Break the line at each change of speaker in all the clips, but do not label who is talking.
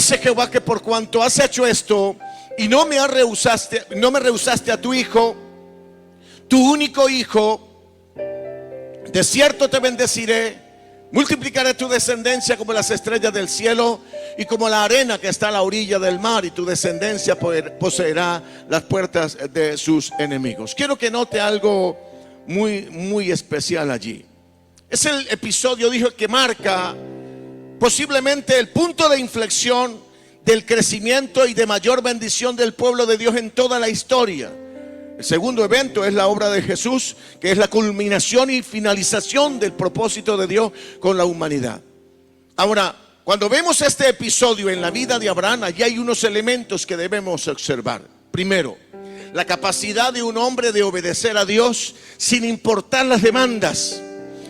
dice Jehová que por cuanto has hecho esto y no me rehusaste a tu hijo, tu único hijo, de cierto te bendeciré, multiplicaré tu descendencia como las estrellas del cielo y como la arena que está a la orilla del mar, y tu descendencia poseerá las puertas de sus enemigos. Quiero que note algo muy especial allí. Es el episodio, dijo, que marca posiblemente el punto de inflexión del crecimiento y de mayor bendición del pueblo de Dios en toda la historia. El segundo evento es la obra de Jesús, que es la culminación y finalización del propósito de Dios con la humanidad. Ahora, cuando vemos este episodio en la vida de Abraham, allí hay unos elementos que debemos observar. Primero, la capacidad de un hombre de obedecer a Dios sin importar las demandas.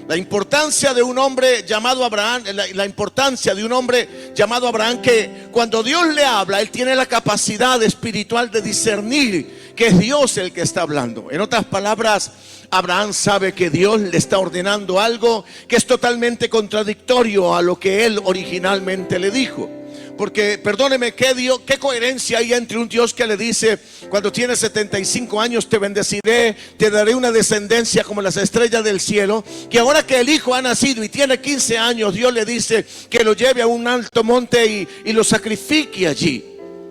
La importancia de un hombre llamado Abraham, la importancia de un hombre llamado Abraham, que cuando Dios le habla, él tiene la capacidad espiritual de discernir que es Dios el que está hablando. En otras palabras, Abraham sabe que Dios le está ordenando algo que es totalmente contradictorio a lo que él originalmente le dijo. Porque, perdóneme, ¿qué coherencia hay entre un Dios que le dice, cuando tienes 75 años te bendeciré, te daré una descendencia como las estrellas del cielo, que ahora que el hijo ha nacido y tiene 15 años, Dios le dice que lo lleve a un alto monte y lo sacrifique allí?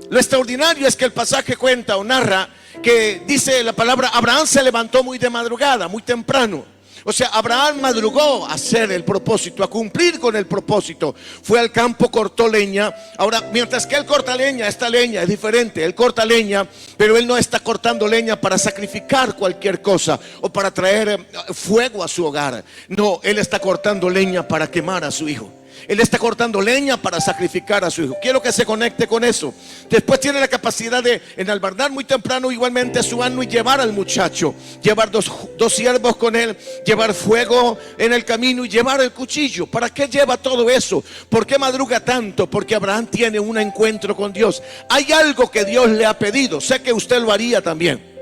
Lo extraordinario es que el pasaje cuenta o narra que dice la palabra, Abraham se levantó muy de madrugada, muy temprano. O sea, Abraham madrugó a hacer el propósito, a cumplir con el propósito. Fue al campo, cortó leña. Ahora, mientras que él corta leña, esta leña es diferente. Él corta leña, pero él no está cortando leña para sacrificar cualquier cosa o para traer fuego a su hogar. No, él está cortando leña para quemar a su hijo. Él está cortando leña para sacrificar a su hijo. Quiero que se conecte con eso. Después tiene la capacidad de enalbardar muy temprano igualmente su asno y llevar al muchacho, llevar dos siervos con él, llevar fuego en el camino y llevar el cuchillo. ¿Para qué lleva todo eso? ¿Por qué madruga tanto? Porque Abraham tiene un encuentro con Dios. Hay algo que Dios le ha pedido. Sé que usted lo haría también.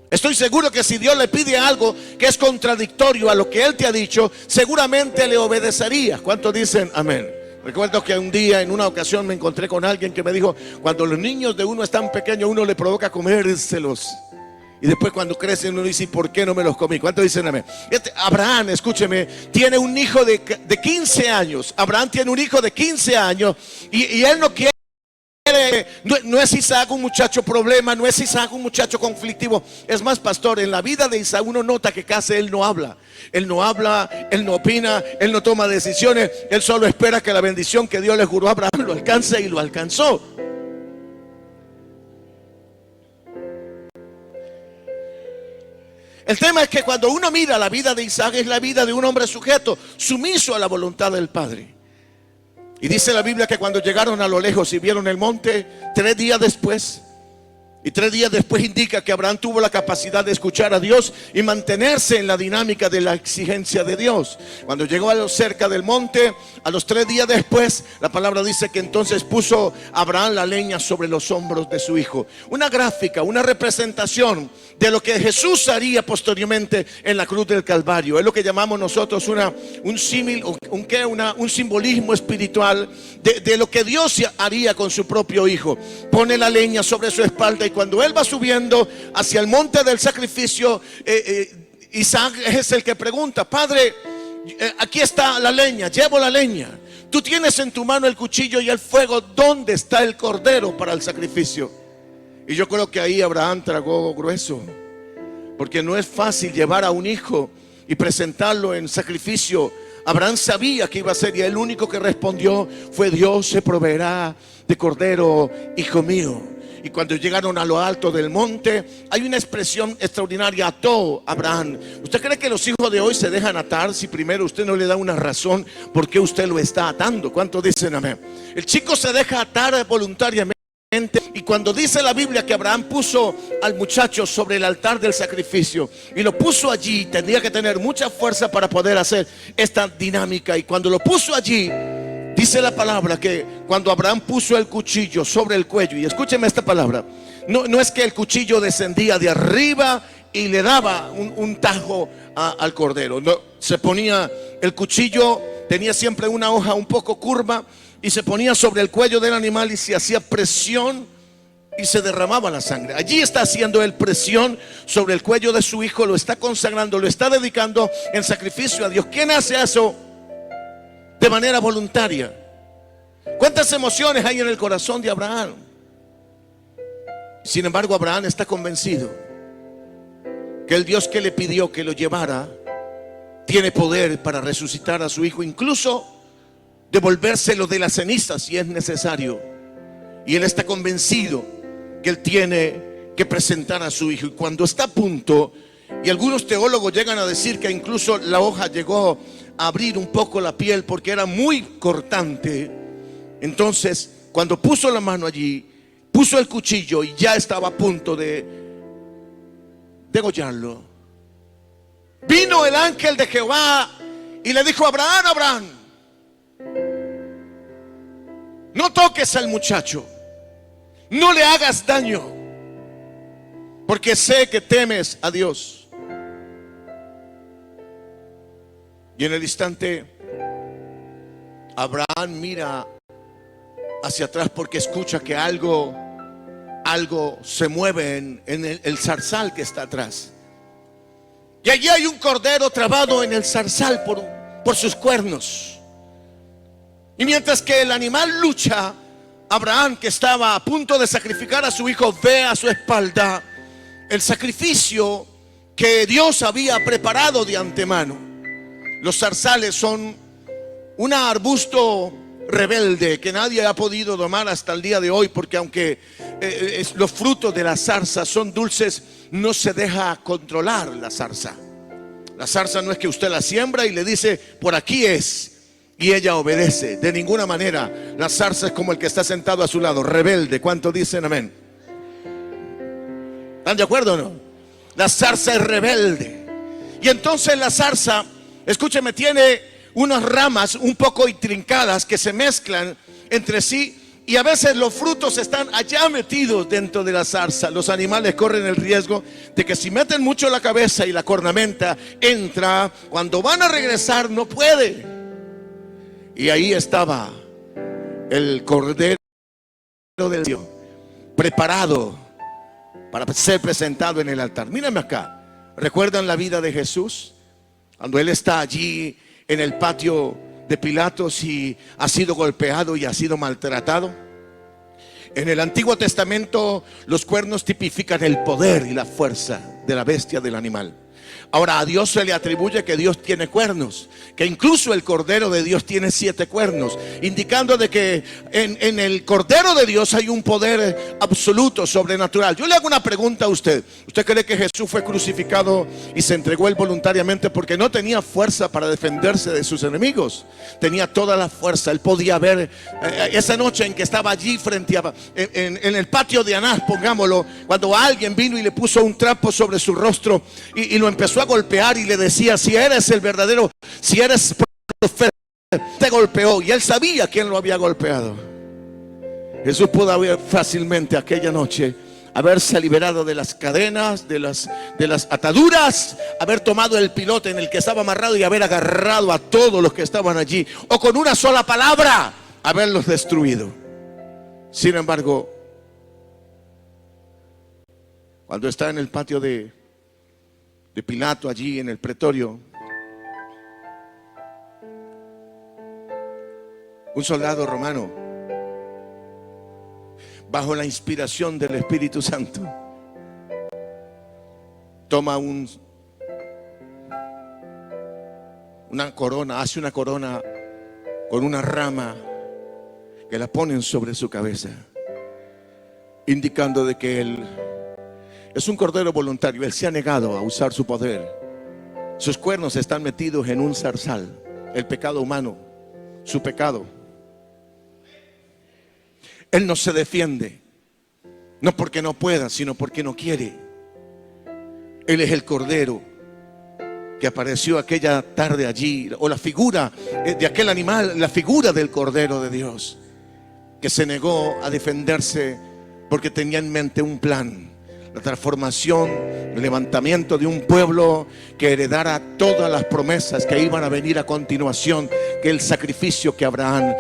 Estoy seguro que si Dios le pide algo que es contradictorio a lo que Él te ha dicho, seguramente le obedecería. ¿Cuántos dicen amén? Recuerdo que un día, en una ocasión, me encontré con alguien que me dijo, cuando los niños de uno están pequeños, uno le provoca comérselos. Y después cuando crecen uno dice, ¿por qué no me los comí? ¿Cuántos dicen amén? Abraham, escúcheme, tiene un hijo de 15 años. Abraham tiene un hijo de 15 años y él no quiere. No es Isaac un muchacho problema, no es Isaac un muchacho conflictivo. Es más, pastor, en la vida de Isaac uno nota que casi él no habla. Él no habla, él no opina, él no toma decisiones. Él solo espera que la bendición que Dios le juró a Abraham lo alcance, y lo alcanzó. El tema es que cuando uno mira la vida de Isaac, es la vida de un hombre sujeto, sumiso a la voluntad del Padre. Y dice la Biblia que cuando llegaron a lo lejos y vieron el monte, 3 días después, y 3 días después indica que Abraham tuvo la capacidad de escuchar a Dios y mantenerse en la dinámica de la exigencia de Dios. Cuando llegó cerca del monte, a los 3 días después, la palabra dice que entonces puso Abraham la leña sobre los hombros de su hijo. Una gráfica, una representación de lo que Jesús haría posteriormente en la cruz del Calvario. Es lo que llamamos nosotros un símil, un simbolismo espiritual de lo que Dios haría con su propio hijo. Pone la leña sobre su espalda, y cuando él va subiendo hacia el monte del sacrificio, Isaac es el que pregunta, Padre, aquí está la leña, llevo la leña. Tú tienes en tu mano el cuchillo y el fuego. ¿Dónde está el cordero para el sacrificio? Y yo creo que ahí Abraham tragó grueso, porque no es fácil llevar a un hijo y presentarlo en sacrificio. Abraham sabía que iba a ser, y el único que respondió fue: Dios se proveerá de cordero, hijo mío. Y cuando llegaron a lo alto del monte, hay una expresión extraordinaria: ató Abraham. ¿Usted cree que los hijos de hoy se dejan atar si primero usted no le da una razón por qué usted lo está atando? ¿Cuántos dicen amén? El chico se deja atar voluntariamente. Y cuando dice la Biblia que Abraham puso al muchacho sobre el altar del sacrificio y lo puso allí, tendría que tener mucha fuerza para poder hacer esta dinámica. Y cuando lo puso allí, dice la palabra que cuando Abraham puso el cuchillo sobre el cuello, y escúcheme esta palabra, no es que el cuchillo descendía de arriba y le daba un tajo al cordero. No, se ponía el cuchillo, tenía siempre una hoja un poco curva, y se ponía sobre el cuello del animal y se hacía presión y se derramaba la sangre. Allí está haciendo él presión sobre el cuello de su hijo, lo está consagrando, lo está dedicando en sacrificio a Dios. ¿Quién hace eso de manera voluntaria? ¿Cuántas emociones hay en el corazón de Abraham? Sin embargo, Abraham está convencido que el Dios que le pidió que lo llevara tiene poder para resucitar a su hijo, incluso devolvérselo de las cenizas si es necesario. Y él está convencido que él tiene que presentar a su hijo. Y cuando está a punto, y algunos teólogos llegan a decir que incluso la hoja llegó a abrir un poco la piel porque era muy cortante, entonces cuando puso la mano allí, puso el cuchillo y ya estaba a punto de degollarlo, vino el ángel de Jehová y le dijo: Abraham, Abraham, no toques al muchacho, no le hagas daño, porque sé que temes a Dios. Y en el instante Abraham mira hacia atrás porque escucha que algo se mueve en el zarzal que está atrás. Y allí hay un cordero trabado en el zarzal por sus cuernos. Y mientras que el animal lucha, Abraham, que estaba a punto de sacrificar a su hijo, ve a su espalda el sacrificio que Dios había preparado de antemano. Los zarzales son un arbusto rebelde que nadie ha podido domar hasta el día de hoy, porque aunque los frutos de la zarza son dulces, no se deja controlar la zarza. La zarza no es que usted la siembra y le dice: por aquí es, y ella obedece. De ninguna manera. La zarza es como el que está sentado a su lado, rebelde. ¿Cuántos dicen amén? ¿Están de acuerdo o no? La zarza es rebelde. Y entonces la zarza, escúcheme, tiene unas ramas un poco intrincadas que se mezclan entre sí, y a veces los frutos están allá metidos dentro de la zarza. Los animales corren el riesgo de que si meten mucho la cabeza y la cornamenta entra, cuando van a regresar no puede. Y ahí estaba el cordero del Dios, preparado para ser presentado en el altar. Mírenme acá. ¿Recuerdan la vida de Jesús? Cuando él está allí en el patio de Pilatos y ha sido golpeado y ha sido maltratado. En el Antiguo Testamento los cuernos tipifican el poder y la fuerza de la bestia, del animal. Ahora, a Dios se le atribuye que Dios tiene cuernos, que incluso el Cordero de Dios tiene 7 cuernos, indicando de que en el Cordero de Dios hay un poder absoluto, sobrenatural. Yo le hago una pregunta a usted. ¿Usted cree que Jesús fue crucificado y se entregó él voluntariamente porque no tenía fuerza para defenderse de sus enemigos? Tenía toda la fuerza. Él podía ver esa noche en que estaba allí frente a en el patio de Anás, pongámoslo, cuando alguien vino y le puso un trapo sobre su rostro y lo empezó a golpear y le decía: si eres el verdadero, si eres profeta, te golpeó. Y él sabía quién lo había golpeado. Jesús pudo haber fácilmente aquella noche haberse liberado de las cadenas, de las ataduras, haber tomado el pilote en el que estaba amarrado y haber agarrado a todos los que estaban allí, o con una sola palabra haberlos destruido. Sin embargo, cuando está en el patio de Pilato, allí en el pretorio, un soldado romano, bajo la inspiración del Espíritu Santo, toma una corona, hace una corona con una rama que la ponen sobre su cabeza, indicando de que él es un cordero voluntario. Él se ha negado a usar su poder. Sus cuernos están metidos en un zarzal, el pecado humano, su pecado. Él no se defiende, no porque no pueda, sino porque no quiere. Él es el cordero que apareció aquella tarde allí, o la figura de aquel animal, la figura del Cordero de Dios, que se negó a defenderse porque tenía en mente un plan: la transformación, el levantamiento de un pueblo que heredara todas las promesas que iban a venir a continuación, que el sacrificio que Abraham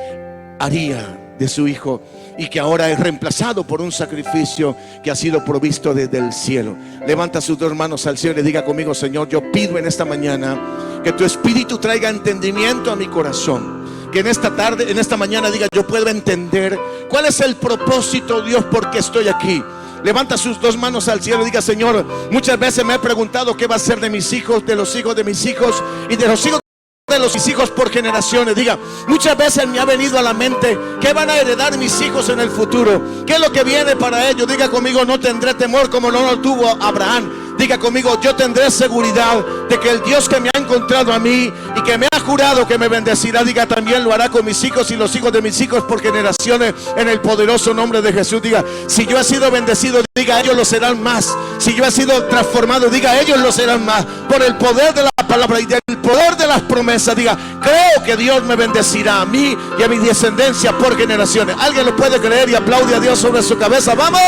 haría de su hijo, y que ahora es reemplazado por un sacrificio que ha sido provisto desde el cielo. Levanta sus dos manos al cielo y le diga conmigo: Señor, yo pido en esta mañana que tu Espíritu traiga entendimiento a mi corazón. Que en esta tarde, en esta mañana diga: yo puedo entender cuál es el propósito, Dios, por qué estoy aquí. Levanta sus dos manos al cielo y diga: Señor, muchas veces me he preguntado qué va a ser de mis hijos, de los hijos de mis hijos y de los hijos de mis hijos por generaciones. Diga: muchas veces me ha venido a la mente qué van a heredar mis hijos en el futuro, qué es lo que viene para ellos. Diga conmigo: no tendré temor como no lo tuvo Abraham. Diga conmigo: yo tendré seguridad de que el Dios que me ha encontrado a mí y que me ha jurado que me bendecirá, diga, también lo hará con mis hijos y los hijos de mis hijos por generaciones, en el poderoso nombre de Jesús. Diga: si yo he sido bendecido, diga, ellos lo serán más. Si yo he sido transformado, diga, ellos lo serán más. Por el poder de la palabra y del poder de las promesas, diga: creo que Dios me bendecirá a mí y a mi descendencia por generaciones. ¿Alguien lo puede creer y aplaude a Dios sobre su cabeza? ¡Vamos!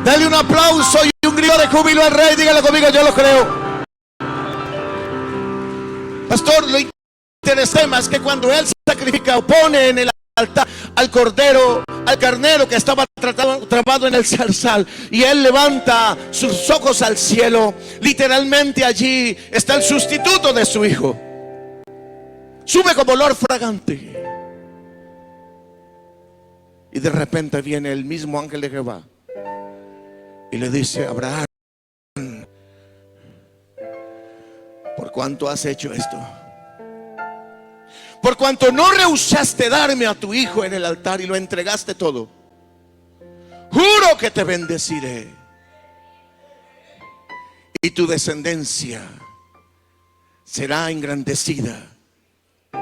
Dale un aplauso y un grito de júbilo al Rey. Dígale conmigo: yo lo creo. Pastor, lo interesante es que cuando él sacrifica o pone en el altar al cordero, al carnero que estaba trabado en el zarzal, y él levanta sus ojos al cielo, literalmente allí está el sustituto de su hijo. Sube como olor fragante, y de repente viene el mismo ángel de Jehová y le dice: Abraham, ¿por cuánto has hecho esto? Por cuanto no rehusaste darme a tu hijo en el altar y lo entregaste todo, juro que te bendeciré y tu descendencia será engrandecida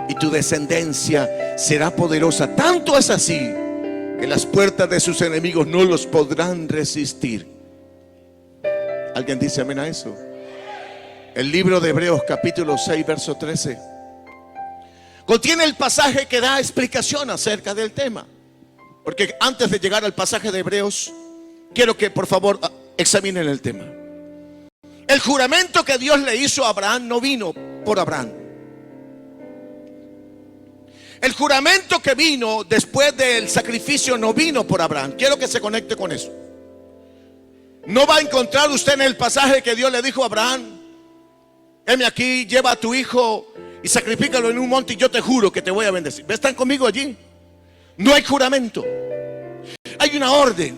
y tu descendencia será poderosa. Tanto es así que las puertas de sus enemigos no los podrán resistir. ¿Alguien dice amén a eso? El libro de Hebreos capítulo 6 verso 13 contiene el pasaje que da explicación acerca del tema. Porque antes de llegar al pasaje de Hebreos, quiero que por favor examinen el tema. El juramento que Dios le hizo a Abraham no vino por Abraham. El juramento que vino después del sacrificio no vino por Abraham. Quiero que se conecte con eso. No va a encontrar usted en el pasaje que Dios le dijo a Abraham: heme aquí, lleva a tu hijo y sacrifícalo en un monte y yo te juro que te voy a bendecir. ¿Están conmigo allí? No hay juramento, hay una orden.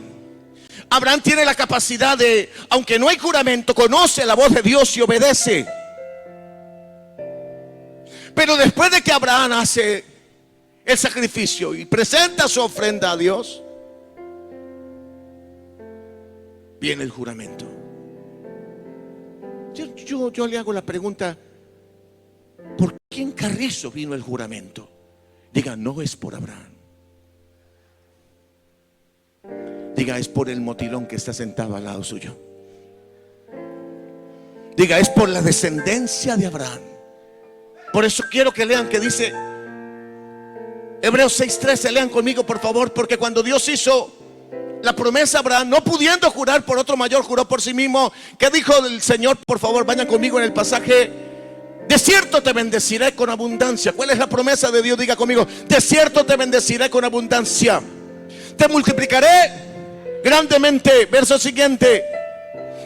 Abraham tiene la capacidad de, aunque no hay juramento, conoce la voz de Dios y obedece. Pero después de que Abraham hace el sacrificio y presenta su ofrenda a Dios, viene el juramento. Yo le hago la pregunta: ¿por quién carrizo vino el juramento? Diga: no es por Abraham. Diga: es por el motilón que está sentado al lado suyo. Diga: es por la descendencia de Abraham. Por eso quiero que lean que dice Hebreos 6:13. Lean conmigo por favor, porque cuando Dios hizo la promesa a Abraham, no pudiendo jurar por otro mayor, juró por sí mismo. ¿Qué dijo el Señor? Por favor, vayan conmigo en el pasaje: de cierto te bendeciré con abundancia. ¿Cuál es la promesa de Dios? Diga conmigo: de cierto te bendeciré con abundancia, te multiplicaré grandemente. Verso siguiente: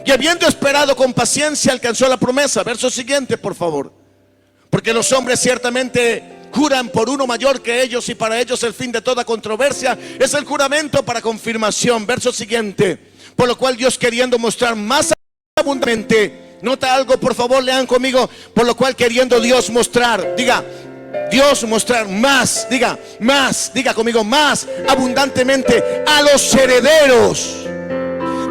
y habiendo esperado con paciencia, alcanzó la promesa. Verso siguiente, por favor. Porque los hombres ciertamente juran por uno mayor que ellos, y para ellos el fin de toda controversia es el juramento para confirmación. Verso siguiente: por lo cual Dios, queriendo mostrar más abundantemente, nota algo por favor, lean conmigo: por lo cual queriendo Dios mostrar, diga Dios mostrar más, diga más, diga conmigo: más abundantemente a los herederos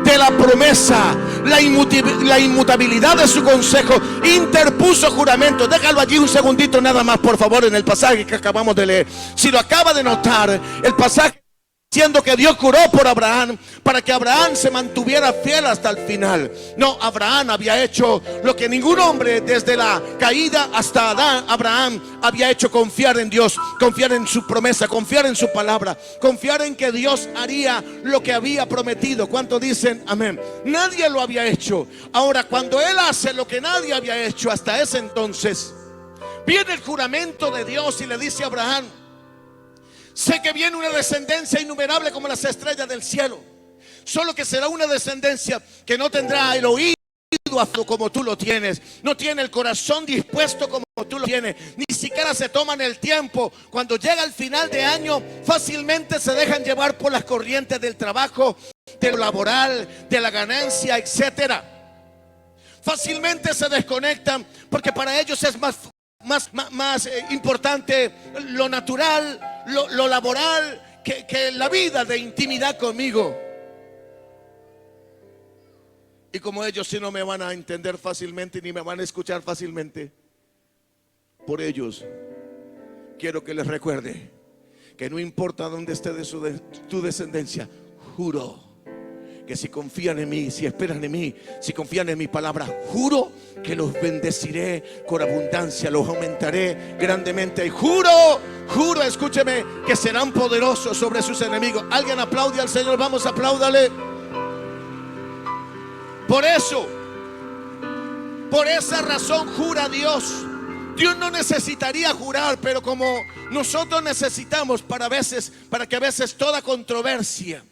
de la promesa, la inmutabilidad de su consejo, interpuso juramento. Déjalo allí un segundito nada más por favor, en el pasaje que acabamos de leer. Si lo acaba de notar, el pasaje diciendo que Dios juró por Abraham para que Abraham se mantuviera fiel hasta el final. No, Abraham había hecho lo que ningún hombre desde la caída hasta Adán, Abraham había hecho: confiar en Dios, confiar en su promesa, confiar en su palabra, confiar en que Dios haría lo que había prometido. ¿Cuánto dicen amén? Nadie lo había hecho. Ahora, cuando él hace lo que nadie había hecho hasta ese entonces, Viene el juramento de Dios y le dice a Abraham: sé que viene una descendencia innumerable como las estrellas del cielo, solo que será una descendencia que no tendrá el oído como tú lo tienes, no tiene el corazón dispuesto como tú lo tienes, ni siquiera se toman el tiempo. Cuando llega el final de año, fácilmente se dejan llevar por las corrientes del trabajo, de lo laboral, de la ganancia, etcétera. Fácilmente se desconectan porque para ellos es más importante lo natural, lo laboral, que la vida de intimidad conmigo. Y como ellos sí no me van a entender fácilmente ni me van a escuchar fácilmente, por ellos quiero que les recuerde que no importa dónde esté tu descendencia, juro que si confían en mí, si esperan en mí, si confían en mi palabra, juro que los bendeciré con abundancia, los aumentaré grandemente. Y juro, escúcheme, que serán poderosos sobre sus enemigos. Alguien aplaude al Señor, vamos, apláudale. Por eso, por esa razón jura Dios. Dios no necesitaría jurar, pero como nosotros necesitamos para que a veces toda controversia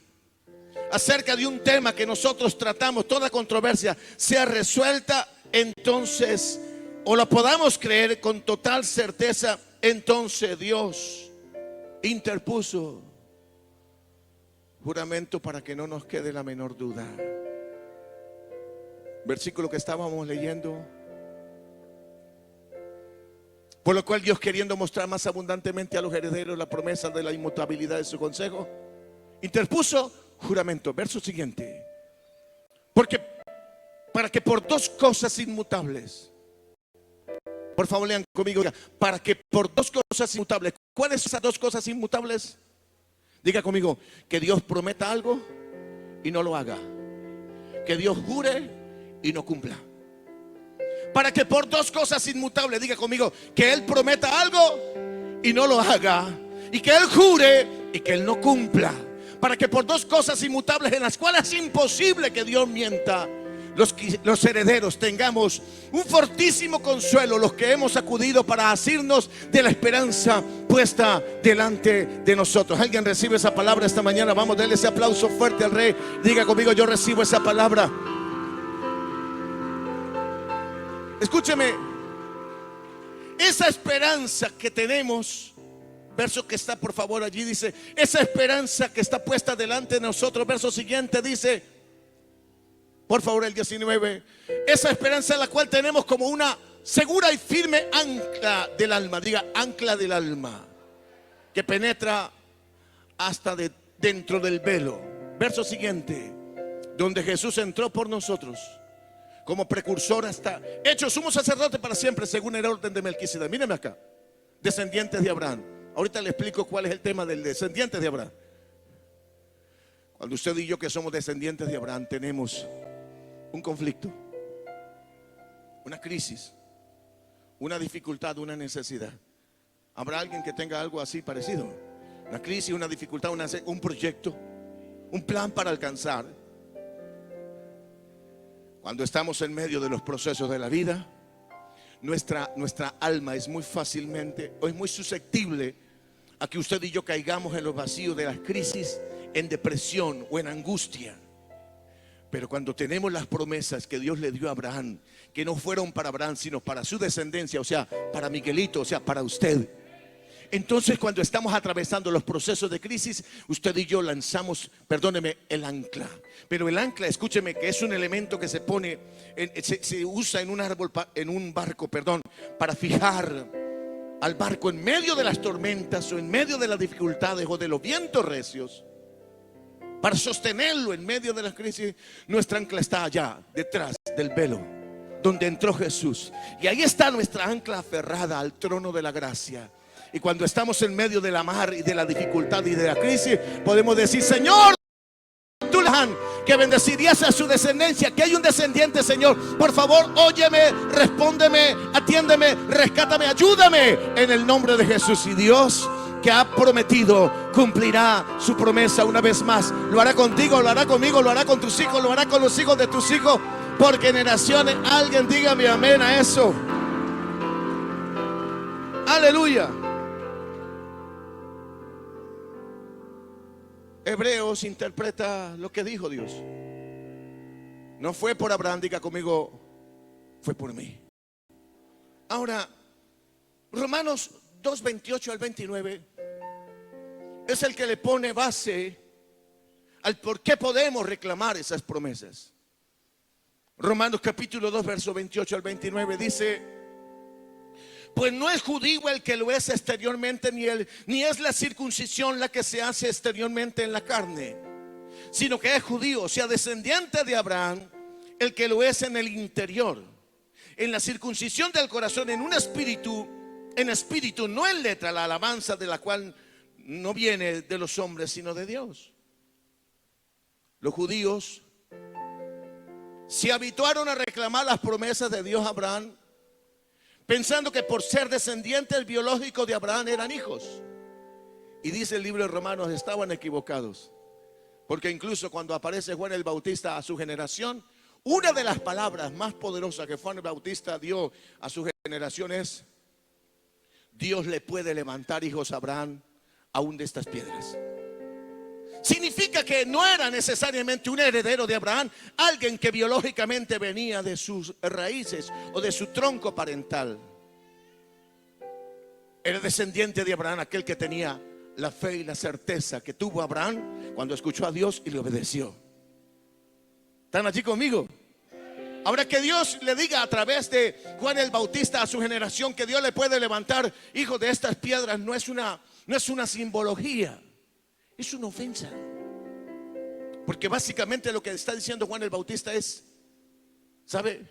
acerca de un tema que nosotros tratamos, toda controversia sea resuelta, entonces, o la podamos creer con total certeza, entonces Dios interpuso juramento para que no nos quede la menor duda. Versículo que estábamos leyendo: por lo cual Dios, queriendo mostrar más abundantemente a los herederos la promesa de la inmutabilidad de su consejo, interpuso juramento. Verso siguiente: porque para que por dos cosas inmutables, por favor lean conmigo, para que por dos cosas inmutables. ¿Cuáles son esas dos cosas inmutables? Diga conmigo: que Dios prometa algo y no lo haga, que Dios jure y no cumpla. Para que por dos cosas inmutables, diga conmigo, que Él prometa algo y no lo haga, y que Él jure y que Él no cumpla. Para que por dos cosas inmutables en las cuales es imposible que Dios mienta, los herederos tengamos un fortísimo consuelo, los que hemos acudido para asirnos de la esperanza puesta delante de nosotros. ¿Alguien recibe esa palabra esta mañana? Vamos, denle ese aplauso fuerte al Rey. Diga conmigo: yo recibo esa palabra. Escúcheme, esa esperanza que tenemos, verso que está por favor allí, dice: esa esperanza que está puesta delante de nosotros. Verso siguiente dice, por favor, el 19: esa esperanza la cual tenemos como una segura y firme ancla del alma. Diga: ancla del alma, que penetra hasta dentro del velo. Verso siguiente: donde Jesús entró por nosotros como precursor hasta hecho sumo sacerdote para siempre, según el orden de Melquisedec. Míreme acá: descendientes de Abraham. Ahorita le explico cuál es el tema del descendiente de Abraham. Cuando usted y yo, que somos descendientes de Abraham, tenemos un conflicto, una crisis, una dificultad, una necesidad. ¿Habrá alguien que tenga algo así parecido? Una crisis, una dificultad, un proyecto, un plan para alcanzar. Cuando estamos en medio de los procesos de la vida, nuestra alma es muy fácilmente, o es muy susceptible a que usted y yo caigamos en los vacíos de las crisis, en depresión o en angustia. Pero cuando tenemos las promesas que Dios le dio a Abraham, que no fueron para Abraham, sino para su descendencia, o sea, para Miguelito, o sea, para usted. Entonces, cuando estamos atravesando los procesos de crisis, usted y yo lanzamos, perdóneme, el ancla. Pero el ancla, escúcheme, que es un elemento que se pone, se usa en un barco, para fijar al barco en medio de las tormentas o en medio de las dificultades o de los vientos recios. Para sostenerlo en medio de la crisis, nuestra ancla está allá, detrás del velo, donde entró Jesús. Y ahí está nuestra ancla aferrada al trono de la gracia. Y cuando estamos en medio de la mar y de la dificultad y de la crisis, podemos decir: Señor, tú que bendecirías a su descendencia, que hay un descendiente, Señor. Por favor, óyeme, respóndeme, atiéndeme, rescátame, ayúdame en el nombre de Jesús. Y Dios, que ha prometido, cumplirá su promesa una vez más. Lo hará contigo, lo hará conmigo, lo hará con tus hijos, lo hará con los hijos de tus hijos, por generaciones. Alguien dígame amén a eso. Aleluya. Hebreos interpreta lo que dijo Dios. No fue por Abraham, diga conmigo, fue por mí. Ahora, Romanos 2, 28 al 29 es el que le pone base al por qué podemos reclamar esas promesas. Romanos capítulo 2, verso 28 al 29 dice: pues no es judío el que lo es exteriormente, ni es la circuncisión la que se hace exteriormente en la carne, sino que es judío, o sea, descendiente de Abraham, el que lo es en el interior, en la circuncisión del corazón, en espíritu, no en letra, la alabanza de la cual no viene de los hombres, sino de Dios. Los judíos se habituaron a reclamar las promesas de Dios a Abraham, pensando que por ser descendientes biológicos de Abraham eran hijos. Y dice el libro de Romanos, estaban equivocados, porque incluso cuando aparece Juan el Bautista a su generación, una de las palabras más poderosas que Juan el Bautista dio a su generación es: Dios le puede levantar hijos a Abraham aún de estas piedras. Significa que no era necesariamente un heredero de Abraham, alguien que biológicamente venía de sus raíces o de su tronco parental. Era descendiente de Abraham aquel que tenía la fe y la certeza que tuvo Abraham cuando escuchó a Dios y le obedeció. ¿Están allí conmigo? Ahora, que Dios le diga a través de Juan el Bautista a su generación que Dios le puede levantar hijos de estas piedras, no es una simbología, es una ofensa. Porque básicamente lo que está diciendo Juan el Bautista es, ¿sabe?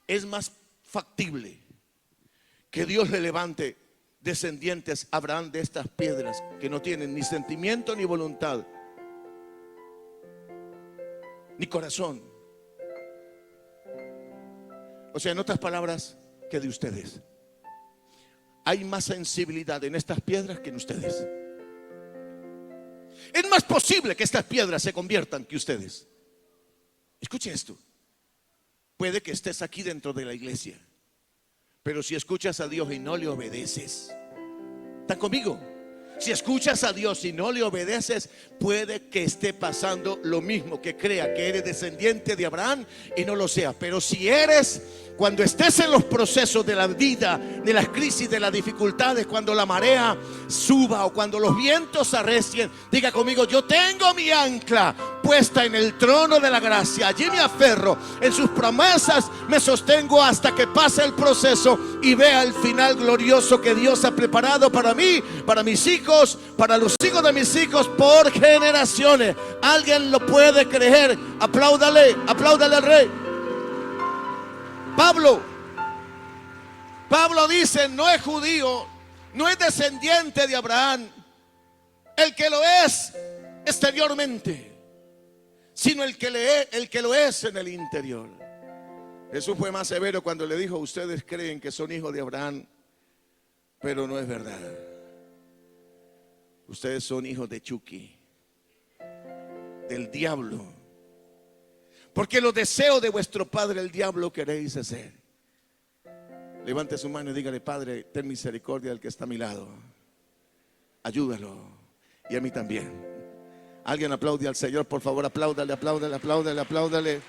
Es más factible que Dios le levante descendientes a Abraham de estas piedras que no tienen ni sentimiento ni voluntad ni corazón. O sea, en otras palabras, que de ustedes. Hay más sensibilidad en estas piedras que en ustedes. Es más posible que estas piedras se conviertan que ustedes. Escuche esto. Puede que estés aquí dentro de la iglesia, pero si escuchas a Dios y no le obedeces, ¿están conmigo? Si escuchas a Dios y no le obedeces, puede que esté pasando lo mismo, que crea que eres descendiente de Abraham y no lo sea. Pero si eres, cuando estés en los procesos de la vida, de las crisis, de las dificultades, cuando la marea suba o cuando los vientos arrecien, diga conmigo: yo tengo mi ancla puesta en el trono de la gracia, allí me aferro, en sus promesas me sostengo hasta que pase el proceso y vea el final glorioso que Dios ha preparado para mí, para mis hijos, para los hijos de mis hijos por generaciones. ¿Alguien lo puede creer? Apláudale, apláudale al Rey. Pablo dice: no es judío, no es descendiente de Abraham el que lo es exteriormente, sino el que lo es en el interior. Jesús fue más severo cuando le dijo: ustedes creen que son hijos de Abraham, pero no es verdad. Ustedes son hijos de Chucky, del diablo, porque los deseos de vuestro padre el diablo queréis hacer. Levante su mano y dígale: Padre, ten misericordia del que está a mi lado, ayúdalo, y a mí también. Alguien aplaude al Señor, por favor. Apláudale, apláudale, apláudale, apláudale.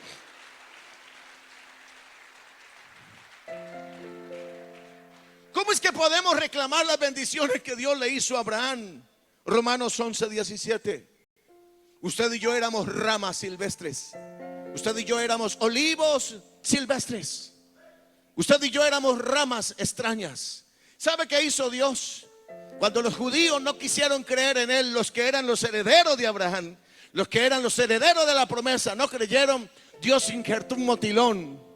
¿Cómo es que podemos reclamar las bendiciones que Dios le hizo a Abraham? Romanos 11, 17. Usted y yo éramos ramas silvestres. Usted y yo éramos olivos silvestres. Usted y yo éramos ramas extrañas. ¿Sabe qué hizo Dios? Cuando los judíos no quisieron creer en Él, los que eran los herederos de Abraham, los que eran los herederos de la promesa, no creyeron, Dios injertó un motilón.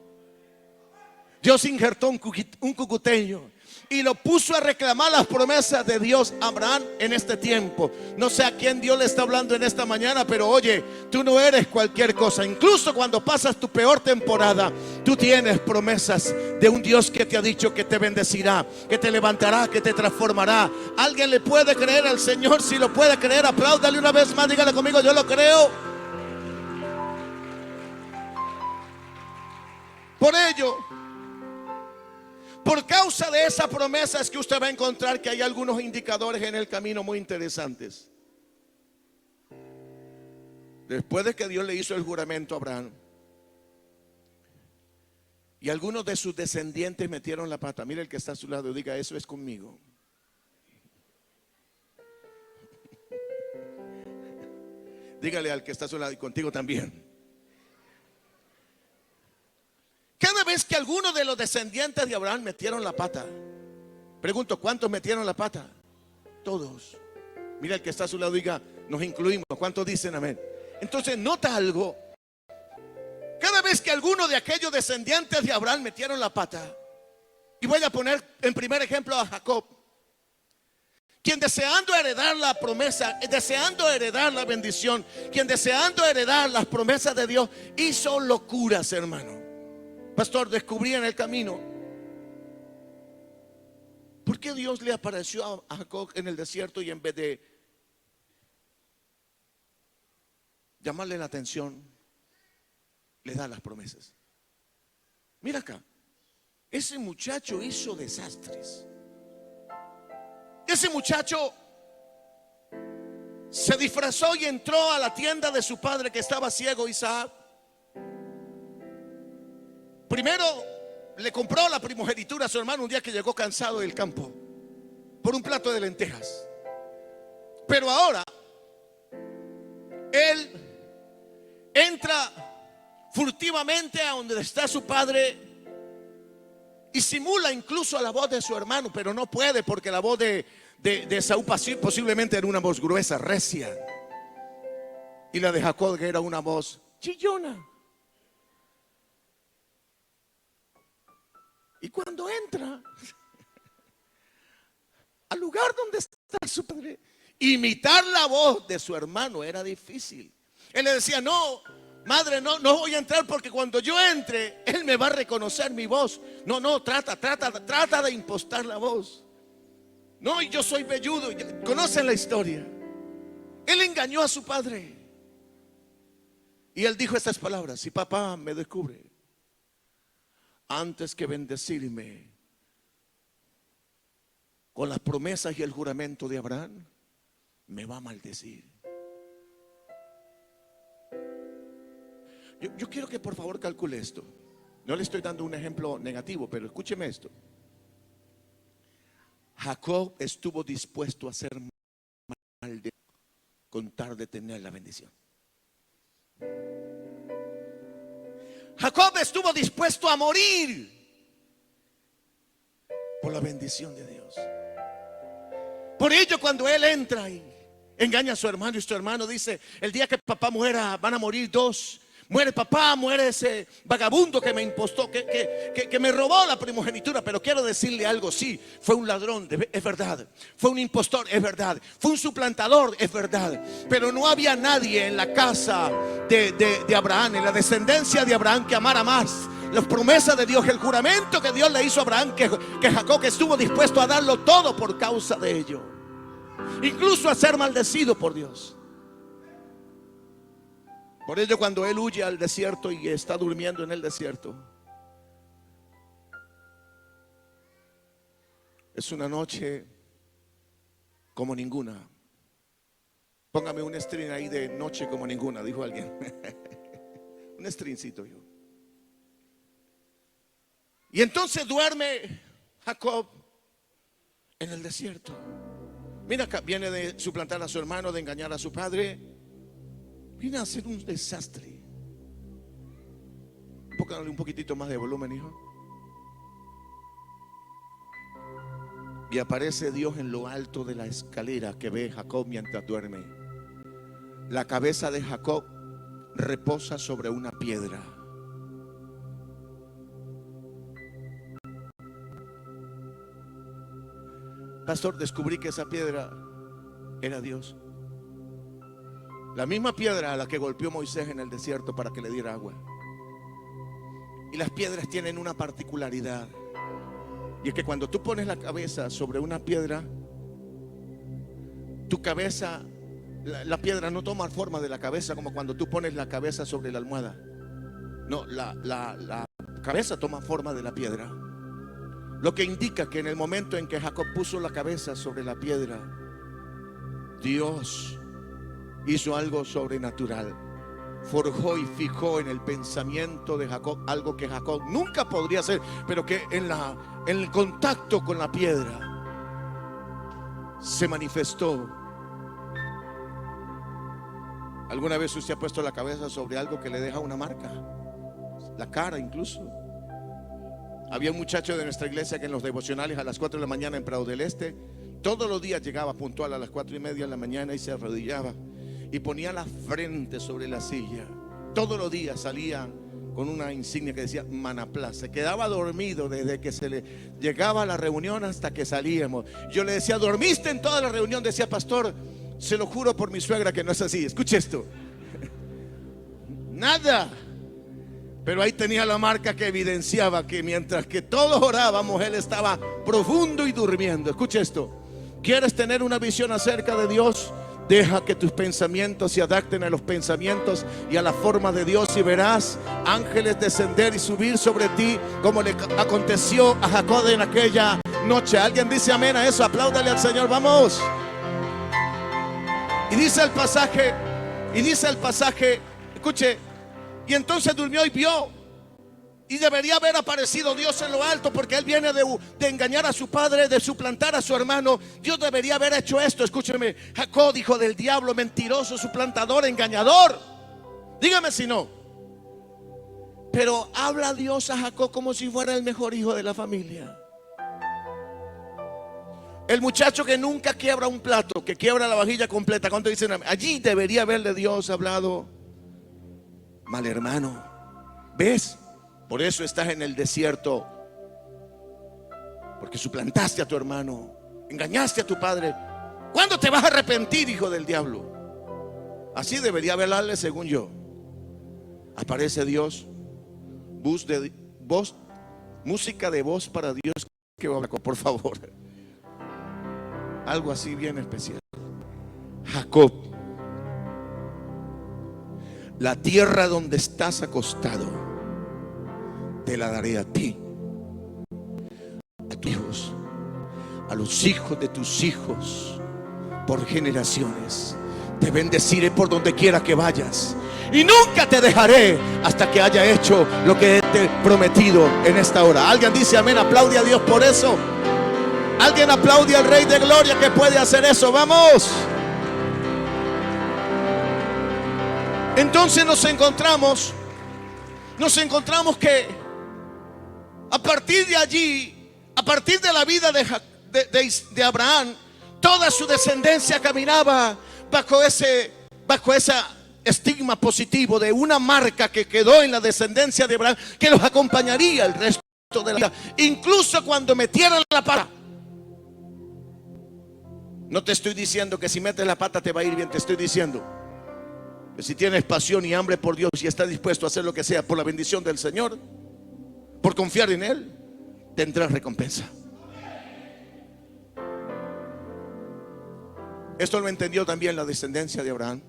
Dios injertó un cucuteño y lo puso a reclamar las promesas de Dios a Abraham en este tiempo. No sé a quién Dios le está hablando en esta mañana, pero oye, tú no eres cualquier cosa. Incluso cuando pasas tu peor temporada, tú tienes promesas de un Dios que te ha dicho que te bendecirá, que te levantará, que te transformará. ¿Alguien le puede creer al Señor? Si lo puede creer, apláudale una vez más, dígale conmigo: yo lo creo. Por causa de esa promesa es que usted va a encontrar que hay algunos indicadores en el camino muy interesantes. Después de que Dios le hizo el juramento a Abraham, y algunos de sus descendientes metieron la pata. Mire el que está a su lado, diga: eso es conmigo. Dígale al que está a su lado: y contigo también. Cada vez que algunos de los descendientes de Abraham metieron la pata, pregunto, ¿cuántos metieron la pata? Todos. Mira el que está a su lado, diga: nos incluimos. ¿Cuántos dicen amén? Entonces nota algo. Cada vez que alguno de aquellos descendientes de Abraham metieron la pata, y voy a poner en primer ejemplo a Jacob, quien deseando heredar la promesa, deseando heredar la bendición, quien deseando heredar las promesas de Dios, hizo locuras, hermano. Pastor, descubrí en el camino por qué Dios le apareció a Jacob en el desierto, y en vez de llamarle la atención, le da las promesas. Mira acá, ese muchacho hizo desastres. Ese muchacho se disfrazó y entró a la tienda de su padre, que estaba ciego, Isaac. Primero le compró la primogenitura a su hermano un día que llegó cansado del campo, por un plato de lentejas. Pero ahora él entra furtivamente a donde está su padre y simula incluso a la voz de su hermano, pero no puede, porque la voz de Esaú posiblemente era una voz gruesa, recia, y la de Jacob era una voz chillona. Y cuando entra al lugar donde está su padre, imitar la voz de su hermano era difícil. Él le decía: no, madre, no voy a entrar, porque cuando yo entre, él me va a reconocer mi voz. No, trata de impostar la voz. No, y yo soy velludo. Conocen la historia. Él engañó a su padre. Y él dijo estas palabras: si papá me descubre, antes que bendecirme con las promesas y el juramento de Abraham, me va a maldecir. Yo quiero que por favor calcule esto. No le estoy dando un ejemplo negativo, pero escúcheme esto. Jacob estuvo dispuesto a hacer maldecido con tal de tener la bendición. Jacob estuvo dispuesto a morir por la bendición de Dios. Por ello, cuando él entra y engaña a su hermano, y su hermano dice: el día que papá muera van a morir dos. Muere papá, muere ese vagabundo que me impostó, que me robó la primogenitura. Pero quiero decirle algo: sí, fue un ladrón, es verdad. Fue un impostor, es verdad. Fue un suplantador, es verdad. Pero no había nadie en la casa de Abraham, en la descendencia de Abraham, que amara más las promesas de Dios, el juramento que Dios le hizo a Abraham, que Jacob, que estuvo dispuesto a darlo todo por causa de ello, incluso a ser maldecido por Dios. Por ello, cuando él huye al desierto y está durmiendo en el desierto, es una noche como ninguna. Póngame un string ahí de noche como ninguna, dijo alguien. Un stringcito, yo. Y entonces duerme Jacob en el desierto. Mira acá, viene de suplantar a su hermano, de engañar a su padre. Viene a hacer un desastre. Póngale un poquitito más de volumen, hijo. Y aparece Dios en lo alto de la escalera que ve Jacob mientras duerme. La cabeza de Jacob reposa sobre una piedra. Pastor, descubrí que esa piedra era Dios. La misma piedra a la que golpeó Moisés en el desierto para que le diera agua. Y las piedras tienen una particularidad, y es que cuando tú pones la cabeza sobre una piedra, tu cabeza, la piedra no toma forma de la cabeza como cuando tú pones la cabeza sobre la almohada. No, la cabeza toma forma de la piedra. Lo que indica que en el momento en que Jacob puso la cabeza sobre la piedra, Dios hizo algo sobrenatural. Forjó y fijó en el pensamiento de Jacob algo que Jacob nunca podría hacer, pero que en el contacto con la piedra se manifestó. ¿Alguna vez usted ha puesto la cabeza sobre algo que le deja una marca? La cara incluso. Había un muchacho de nuestra iglesia que en los devocionales a las 4 de la mañana en Prado del Este, todos los días llegaba puntual a las 4:30 de la mañana y se arrodillaba y ponía la frente sobre la silla. Todos los días salía con una insignia que decía Manapla. Se quedaba dormido desde que se le llegaba a la reunión hasta que salíamos. Yo le decía, ¿dormiste en toda la reunión? Decía, pastor, se lo juro por mi suegra que no es así. Escuche esto. Nada. Pero ahí tenía la marca que evidenciaba que mientras que todos orábamos, él estaba profundo y durmiendo. Escuche esto. ¿Quieres tener una visión acerca de Dios? Deja que tus pensamientos se adapten a los pensamientos y a la forma de Dios, y verás ángeles descender y subir sobre ti, como le aconteció a Jacob en aquella noche. ¿Alguien dice amén a eso? Apláudale al Señor, vamos. Y dice el pasaje, escuche, y entonces durmió y vio. Y debería haber aparecido Dios en lo alto, porque él viene de engañar a su padre, de suplantar a su hermano. Dios debería haber hecho esto. Escúcheme, Jacob, hijo del diablo, mentiroso, suplantador, engañador. Dígame si no. Pero habla Dios a Jacob como si fuera el mejor hijo de la familia. El muchacho que nunca quiebra un plato, que quiebra la vajilla completa. ¿Cuánto dicen? Allí debería haberle Dios hablado: mal hermano, ¿ves? Por eso estás en el desierto, porque suplantaste a tu hermano, engañaste a tu padre. ¿Cuándo te vas a arrepentir, hijo del diablo? Así debería hablarle, según yo. Aparece Dios, música de voz para Dios que va a hablar, por favor. Algo así bien especial. Jacob, la tierra donde estás acostado te la daré a ti, a tus hijos, a los hijos de tus hijos, por generaciones. Te bendeciré por donde quiera que vayas, y nunca te dejaré hasta que haya hecho lo que te he prometido en esta hora. Alguien dice amén, aplaude a Dios por eso. Alguien aplaude al Rey de Gloria que puede hacer eso. Vamos. Entonces nos encontramos que a partir de allí, a partir de la vida de Abraham, toda su descendencia caminaba bajo ese estigma positivo de una marca que quedó en la descendencia de Abraham, que los acompañaría el resto de la vida, incluso cuando metieran la pata. No te estoy diciendo que si metes la pata te va a ir bien, te estoy diciendo que si tienes pasión y hambre por Dios y estás dispuesto a hacer lo que sea por la bendición del Señor, por confiar en Él, tendrás recompensa. Esto lo entendió también la descendencia de Abraham,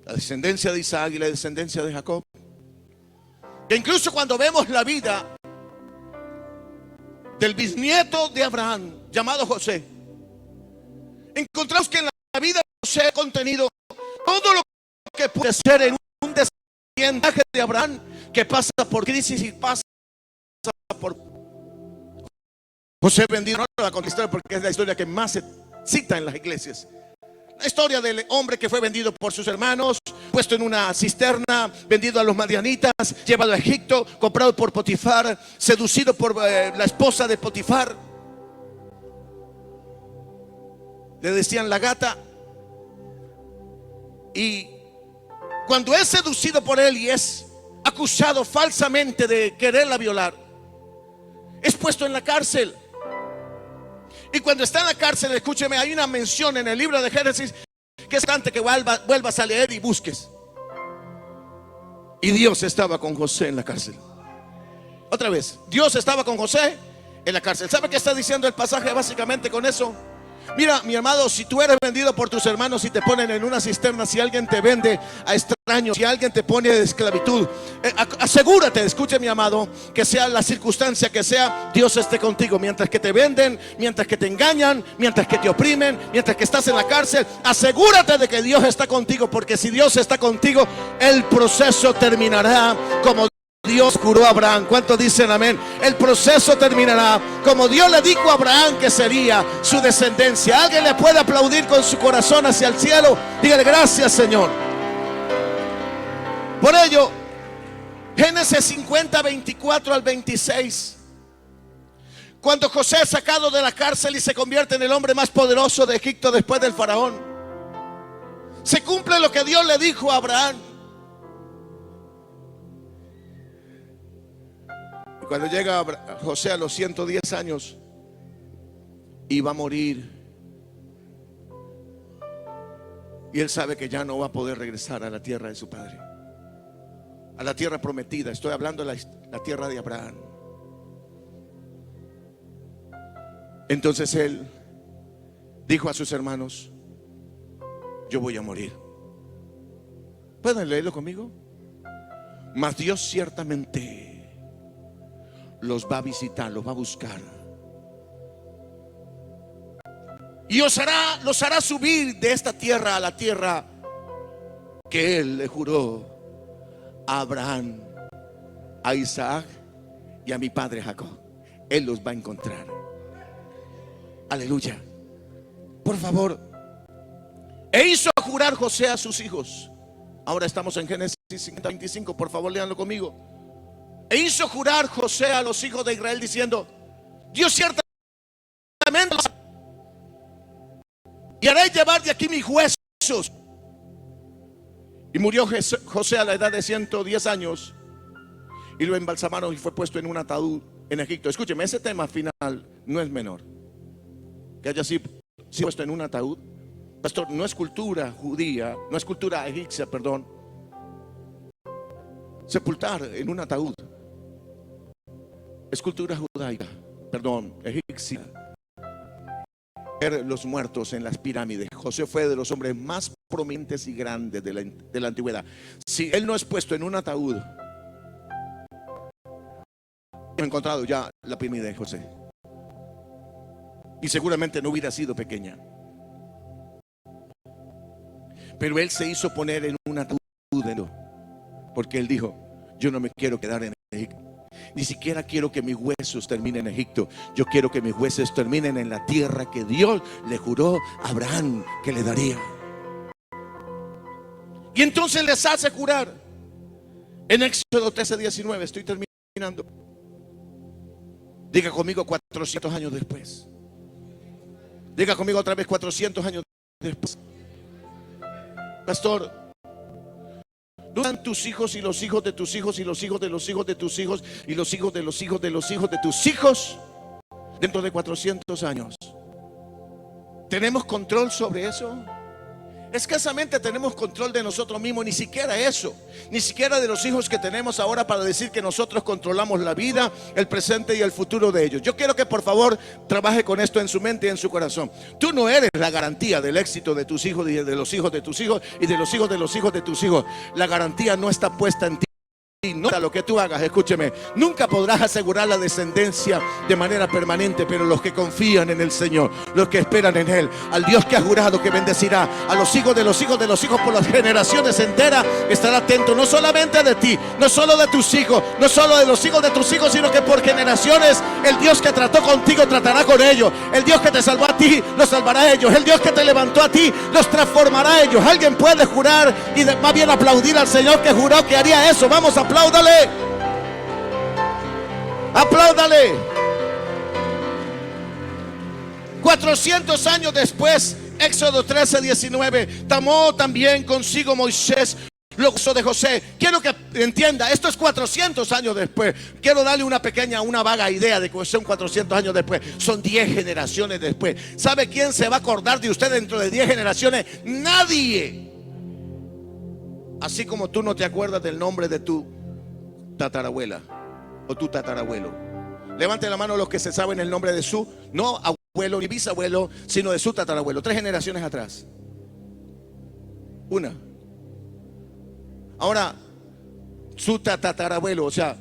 la descendencia de Isaac y la descendencia de Jacob. Que incluso cuando vemos la vida del bisnieto de Abraham, llamado José, encontramos que en la vida de José ha contenido todo lo que puede ser en un descendiente de Abraham, que pasa por crisis y pasa por José vendido. No lo voy a contar porque es la historia que más se cita en las iglesias. La historia del hombre que fue vendido por sus hermanos, puesto en una cisterna, vendido a los madianitas, llevado a Egipto, comprado por Potifar, seducido por la esposa de Potifar. Le decían la gata. Y cuando es seducido por él y es acusado falsamente de quererla violar, es puesto en la cárcel. Y cuando está en la cárcel, escúcheme, hay una mención en el libro de Génesis que es antes que vuelvas a leer y busques. Y Dios estaba con José en la cárcel. Otra vez, Dios estaba con José en la cárcel. ¿Sabe qué está diciendo el pasaje básicamente con eso? Mira, mi amado, si tú eres vendido por tus hermanos y te ponen en una cisterna, si alguien te vende a años, si alguien te pone de esclavitud, asegúrate, escuche mi amado, que sea la circunstancia que sea, Dios esté contigo. Mientras que te venden, mientras que te engañan, mientras que te oprimen, mientras que estás en la cárcel, asegúrate de que Dios está contigo, porque si Dios está contigo, el proceso terminará como Dios juró a Abraham. ¿Cuántos dicen amén? El proceso terminará como Dios le dijo a Abraham que sería su descendencia. ¿Alguien le puede aplaudir con su corazón hacia el cielo? Dígale gracias, Señor. Por ello, Génesis 50, 24 al 26, cuando José es sacado de la cárcel y se convierte en el hombre más poderoso de Egipto después del faraón, se cumple lo que Dios le dijo a Abraham. Y cuando llega José a los 110 años, iba a morir, y él sabe que ya no va a poder regresar a la tierra de su padre, a la tierra prometida. Estoy hablando de la tierra de Abraham. Entonces él dijo a sus hermanos: yo voy a morir. ¿Pueden leerlo conmigo? Mas Dios ciertamente los va a visitar, los va a buscar, y los hará subir de esta tierra a la tierra que Él le juró a Abraham, a Isaac y a mi padre Jacob. Él los va a encontrar. Aleluya. Por favor. E hizo jurar José a sus hijos. Ahora estamos en Génesis 25. Por favor, léanlo conmigo. E hizo jurar José a los hijos de Israel diciendo: Dios ciertamente, y haré llevar de aquí mis huesos. Y murió José a la edad de 110 años, y lo embalsamaron y fue puesto en un ataúd en Egipto. Escúcheme, ese tema final no es menor. Que haya sido puesto en un ataúd, pastor, no es cultura judía, no es cultura egipcia, perdón, sepultar en un ataúd. Es cultura judaica, perdón, egipcia. Ver los muertos en las pirámides. José fue de los hombres más prominentes y grandes de la antigüedad. Si él no es puesto en un ataúd, he encontrado ya la pirámide de José, y seguramente no hubiera sido pequeña. Pero él se hizo poner en un ataúd, porque él dijo: yo no me quiero quedar en Egipto. Ni siquiera quiero que mis huesos terminen en Egipto. Yo quiero que mis huesos terminen en la tierra que Dios le juró a Abraham que le daría. Y entonces les hace jurar en Éxodo 13, 19. Estoy terminando. Diga conmigo: 400 años después. Diga conmigo otra vez: 400 años después. Pastor, ¿no están tus hijos y los hijos de tus hijos y los hijos de los hijos de tus hijos y los hijos de los hijos de los hijos de tus hijos dentro de 400 años? ¿Tenemos control sobre eso? Escasamente tenemos control de nosotros mismos, ni siquiera eso, ni siquiera de los hijos que tenemos ahora, para decir que nosotros controlamos la vida, el presente y el futuro de ellos. Yo quiero que por favor trabaje con esto en su mente y en su corazón. Tú no eres la garantía del éxito de tus hijos y de los hijos de tus hijos y de los hijos de los hijos de tus hijos. La garantía no está puesta en ti. No lo que tú hagas, escúcheme, nunca podrás asegurar la descendencia de manera permanente, pero los que confían en el Señor, los que esperan en Él, al Dios que ha jurado que bendecirá a los hijos de los hijos de los hijos por las generaciones enteras, estará atento no solamente de ti, no solo de tus hijos, no solo de los hijos de tus hijos, sino que por generaciones el Dios que trató contigo tratará con ellos. El Dios que te salvó a ti los salvará a ellos. El Dios que te levantó a ti los transformará a ellos. Alguien puede jurar y más bien aplaudir al Señor que juró que haría eso. Vamos, apláudale. Apláudale. 400 años después, Éxodo 13, 19, tomó también consigo Moisés los huesos de José. Quiero que entienda, esto es 400 años después. Quiero darle una vaga idea de que son 400 años después. Son 10 generaciones después. ¿Sabe quién se va a acordar de usted dentro de 10 generaciones? Nadie. Así como tú no te acuerdas del nombre de tu tatarabuela o tu tatarabuelo. Levante la mano los que se saben el nombre de su, no abuelo ni bisabuelo, sino de su tatarabuelo, 3 generaciones atrás. Una. Ahora, su tatarabuelo, o sea,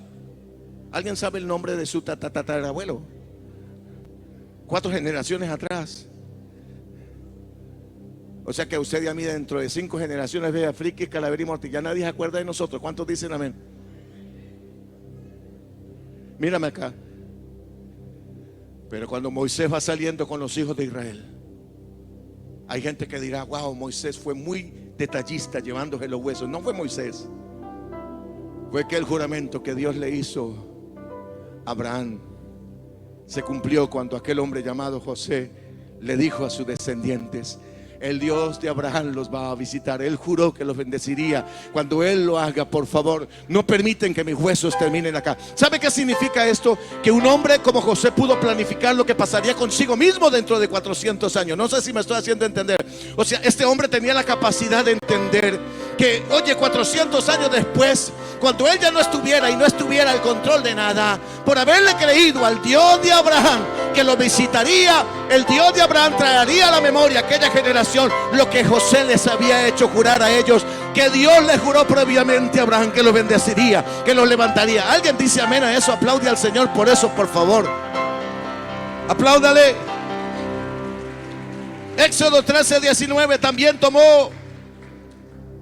¿alguien sabe el nombre de su tatarabuelo? 4 generaciones atrás. O sea que usted y a mí dentro de 5 generaciones ve a Friki, Calavera y Morty. Ya nadie se acuerda de nosotros. ¿Cuántos dicen amén? Mírame acá. Pero cuando Moisés va saliendo con los hijos de Israel, hay gente que dirá: wow, Moisés fue muy detallista llevándose los huesos. No fue Moisés, fue que el juramento que Dios le hizo a Abraham se cumplió cuando aquel hombre llamado José le dijo a sus descendientes: el Dios de Abraham los va a visitar. Él juró que los bendeciría. Cuando Él lo haga, por favor, no permiten que mis huesos terminen acá. ¿Sabe qué significa esto? Que un hombre como José pudo planificar lo que pasaría consigo mismo dentro de 400 años. No sé si me estoy haciendo entender. O sea, este hombre tenía la capacidad de entender que, oye, 400 años después, cuando él ya no estuviera y no estuviera al control de nada, por haberle creído al Dios de Abraham que lo visitaría, el Dios de Abraham traería a la memoria a aquella generación lo que José les había hecho jurar a ellos, que Dios les juró previamente a Abraham que lo bendeciría, que lo levantaría. ¿Alguien dice amén a eso? Aplaude al Señor por eso, por favor. Apláudale. Éxodo 13:19. También tomó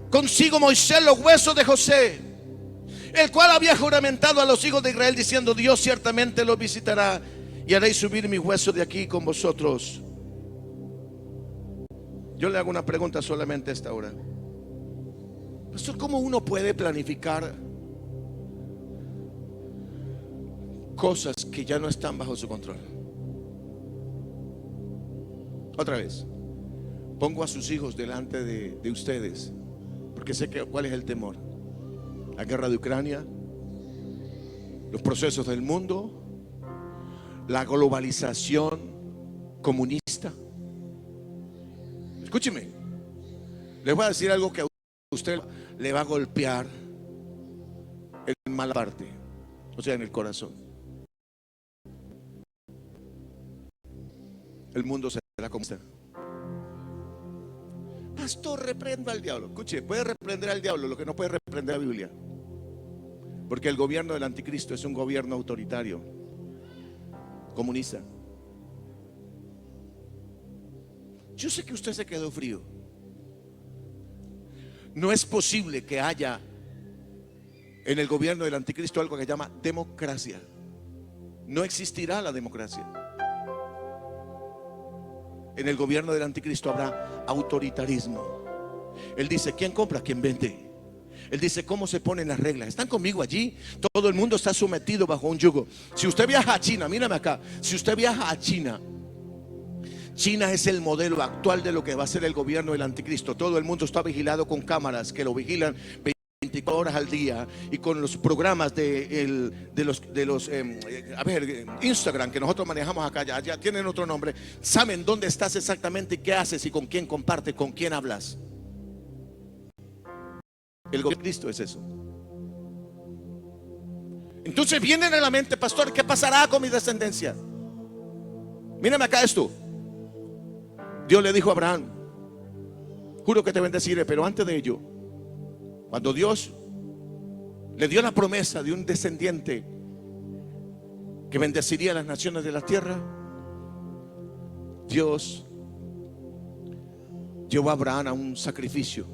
consigo Moisés los huesos de José, el cual había juramentado a los hijos de Israel, diciendo: Dios ciertamente los visitará y haréis subir mis huesos de aquí con vosotros. Yo le hago una pregunta solamente a esta hora. Pastor, ¿cómo uno puede planificar cosas que ya no están bajo su control? Otra vez, pongo a sus hijos delante de ustedes, porque sé cuál es el temor. La guerra de Ucrania, los procesos del mundo, la globalización comunista. Escúcheme, les voy a decir algo que a usted le va a golpear en mala parte, o sea, en el corazón. El mundo será como está. Pastor, reprenda al diablo. Escuche, puede reprender al diablo lo que no puede reprender la Biblia, porque el gobierno del anticristo es un gobierno autoritario, comunista. Yo sé que usted se quedó frío. No es posible que haya en el gobierno del anticristo algo que se llama democracia. No existirá la democracia. En el gobierno del anticristo habrá autoritarismo. Él dice: ¿quién compra? ¿Quién vende? Él dice: ¿cómo se ponen las reglas? ¿Están conmigo allí? Todo el mundo está sometido bajo un yugo. Si usted viaja a China, mírame acá, si usted viaja a China, China es el modelo actual de lo que va a ser el gobierno del anticristo. Todo el mundo está vigilado con cámaras que lo vigilan 24 horas al día, y con los programas de Instagram que nosotros manejamos acá, ya tienen otro nombre. Saben dónde estás exactamente y qué haces y con quién compartes, con quién hablas. El gobierno de Cristo es eso. Entonces vienen a la mente: pastor, ¿qué pasará con mi descendencia? Mírame acá esto. Dios le dijo a Abraham: juro que te bendeciré. Pero antes de ello, cuando Dios le dio la promesa de un descendiente que bendeciría a las naciones de la tierra, Dios llevó a Abraham a un sacrificio.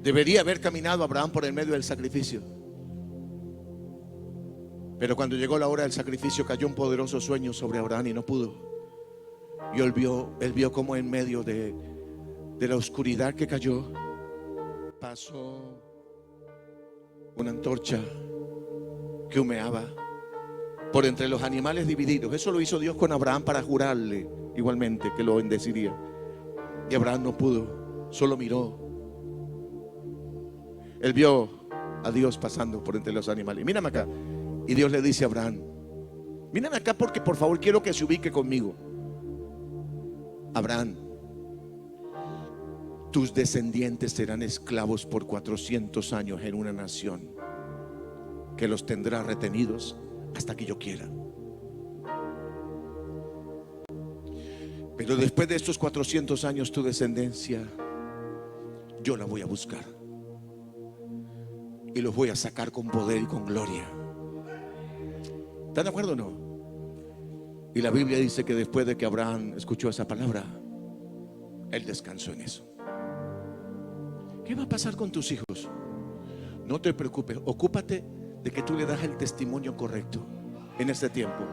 Debería haber caminado Abraham por el medio del sacrificio, pero cuando llegó la hora del sacrificio cayó un poderoso sueño sobre Abraham y no pudo. Y él vio como en medio de la oscuridad que cayó, pasó una antorcha que humeaba por entre los animales divididos. Eso lo hizo Dios con Abraham para jurarle igualmente que lo bendeciría. Y Abraham no pudo, solo miró. Él vio a Dios pasando por entre los animales. Mírame acá. Y Dios le dice a Abraham: mírame acá, porque por favor quiero que se ubique conmigo. Abraham, tus descendientes serán esclavos por 400 años en una nación que los tendrá retenidos hasta que yo quiera. Pero después de estos 400 años tu descendencia yo la voy a buscar y los voy a sacar con poder y con gloria. ¿Están de acuerdo o no? Y la Biblia dice que después de que Abraham escuchó esa palabra, él descansó en eso. ¿Qué va a pasar con tus hijos? No te preocupes, ocúpate de que tú le das el testimonio correcto en este tiempo,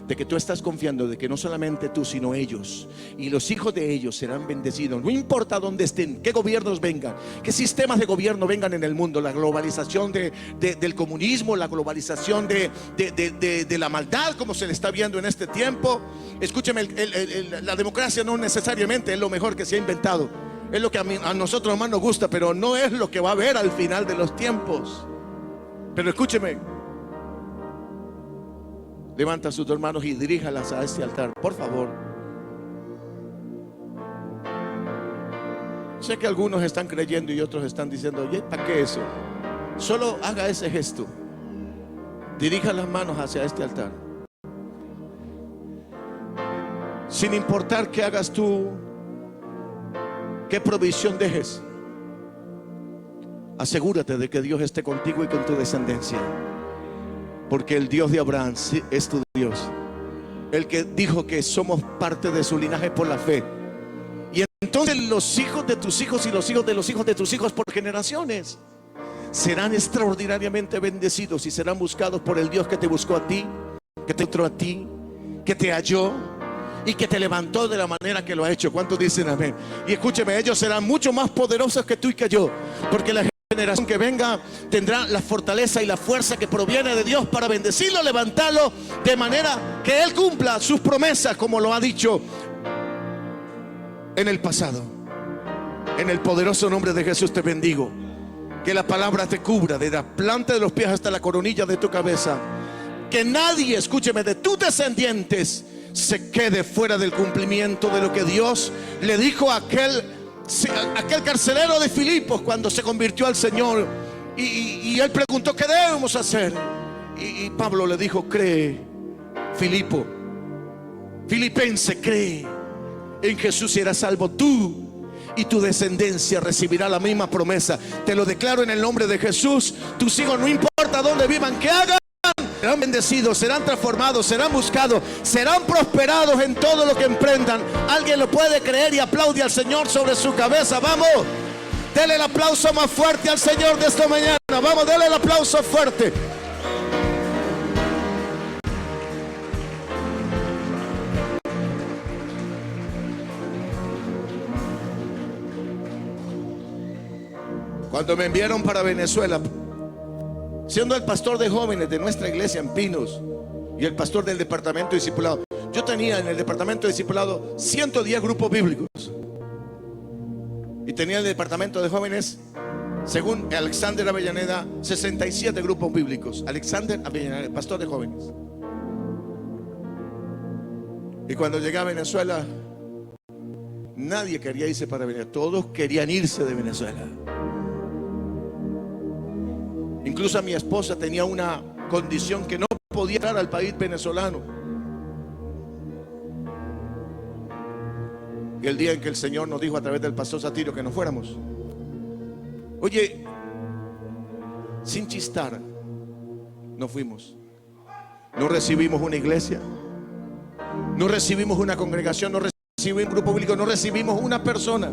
de que tú estás confiando de que no solamente tú, sino ellos y los hijos de ellos serán bendecidos. No importa dónde estén, qué gobiernos vengan, qué sistemas de gobierno vengan en el mundo, la globalización del comunismo, la globalización de la maldad como se le está viendo en este tiempo. Escúcheme, la democracia no necesariamente es lo mejor que se ha inventado. Es lo que a nosotros más nos gusta, pero no es lo que va a haber al final de los tiempos. Pero escúcheme, levanta a sus dos manos y diríjalas a este altar, por favor. Sé que algunos están creyendo y otros están diciendo, oye, ¿para qué eso? Solo haga ese gesto. Dirija las manos hacia este altar. Sin importar qué hagas tú, qué provisión dejes, asegúrate de que Dios esté contigo y con tu descendencia. Porque el Dios de Abraham es tu Dios, el que dijo que somos parte de su linaje por la fe. Y entonces los hijos de tus hijos y los hijos de los hijos de tus hijos por generaciones serán extraordinariamente bendecidos y serán buscados por el Dios que te buscó a ti, que te encontró a ti, que te halló y que te levantó de la manera que lo ha hecho. ¿Cuántos dicen amén? Y escúcheme, ellos serán mucho más poderosos que tú y que yo, porque la generación que venga tendrá la fortaleza y la fuerza que proviene de Dios para bendecirlo, levantarlo, de manera que Él cumpla sus promesas como lo ha dicho en el pasado. En el poderoso nombre de Jesús te bendigo. Que la palabra te cubra de la planta de los pies hasta la coronilla de tu cabeza. Que nadie, escúcheme, de tus descendientes se quede fuera del cumplimiento de lo que Dios le dijo a aquel carcelero de Filipos cuando se convirtió al Señor. Y él preguntó, ¿qué debemos hacer? Y Pablo le dijo, cree, Filipense, cree en Jesús y serás salvo tú y tu descendencia recibirá la misma promesa. Te lo declaro en el nombre de Jesús. Tus hijos, no importa dónde vivan, que hagan, serán bendecidos, serán transformados, serán buscados, serán prosperados en todo lo que emprendan. Alguien lo puede creer y aplaude al Señor sobre su cabeza. Vamos, dele el aplauso más fuerte al Señor de esta mañana. Vamos, dele el aplauso fuerte. Cuando me enviaron para Venezuela, siendo el pastor de jóvenes de nuestra iglesia en Pinos y el pastor del departamento de discipulado, yo tenía en el departamento de discipulado 110 grupos bíblicos. Y tenía en el departamento de jóvenes, según Alexander Avellaneda, 67 grupos bíblicos. Alexander Avellaneda, pastor de jóvenes. Y cuando llegué a Venezuela, nadie quería irse para Venezuela. Todos querían irse de Venezuela. Incluso a mi esposa tenía una condición que no podía entrar al país venezolano. Y el día en que el Señor nos dijo a través del pastor Satirio que nos fuéramos, oye, sin chistar, nos fuimos. No recibimos una iglesia, no recibimos una congregación, no recibimos un grupo bíblico, no recibimos una persona.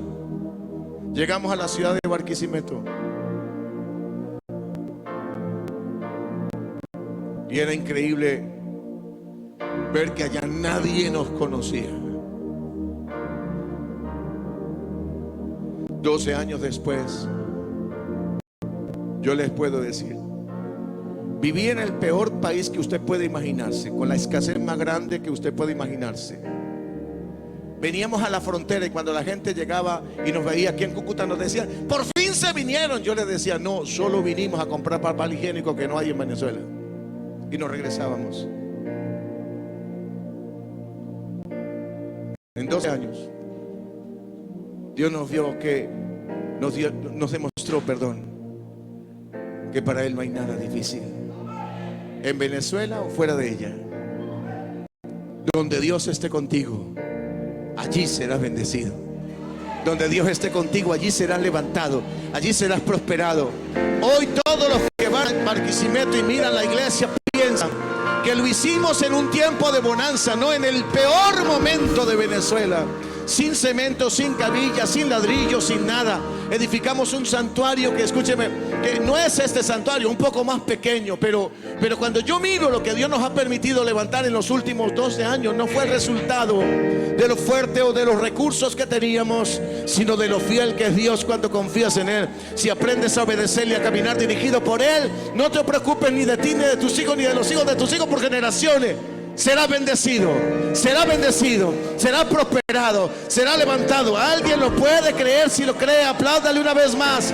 Llegamos a la ciudad de Barquisimeto y era increíble ver que allá nadie nos conocía. 12 años después, yo les puedo decir, viví en el peor país que usted puede imaginarse, con la escasez más grande que usted puede imaginarse. Veníamos a la frontera y cuando la gente llegaba y nos veía aquí en Cúcuta, nos decían, por fin se vinieron. Yo les decía, no, solo vinimos a comprar papel higiénico que no hay en Venezuela. Y nos regresábamos. En 12 años Dios nos vio que nos demostró, que para Él no hay nada difícil, en Venezuela o fuera de ella. Donde Dios esté contigo, allí serás bendecido. Donde Dios esté contigo, allí serás levantado, allí serás prosperado. Hoy todos los que van a Barquisimeto y miran la iglesia piensan que lo hicimos en un tiempo de bonanza, no en el peor momento de Venezuela. Sin cemento, sin cabilla, sin ladrillo, sin nada. Edificamos un santuario que, escúcheme, que no es este santuario, un poco más pequeño, pero cuando yo miro lo que Dios nos ha permitido levantar en los últimos 12 años, no fue el resultado de lo fuerte o de los recursos que teníamos, sino de lo fiel que es Dios cuando confías en Él. Si aprendes a obedecerle y a caminar dirigido por Él, no te preocupes ni de ti, ni de tus hijos, ni de los hijos de tus hijos por generaciones. Será bendecido, será bendecido, será prosperado, será levantado. Alguien lo puede creer. Si lo cree, apláudale una vez más.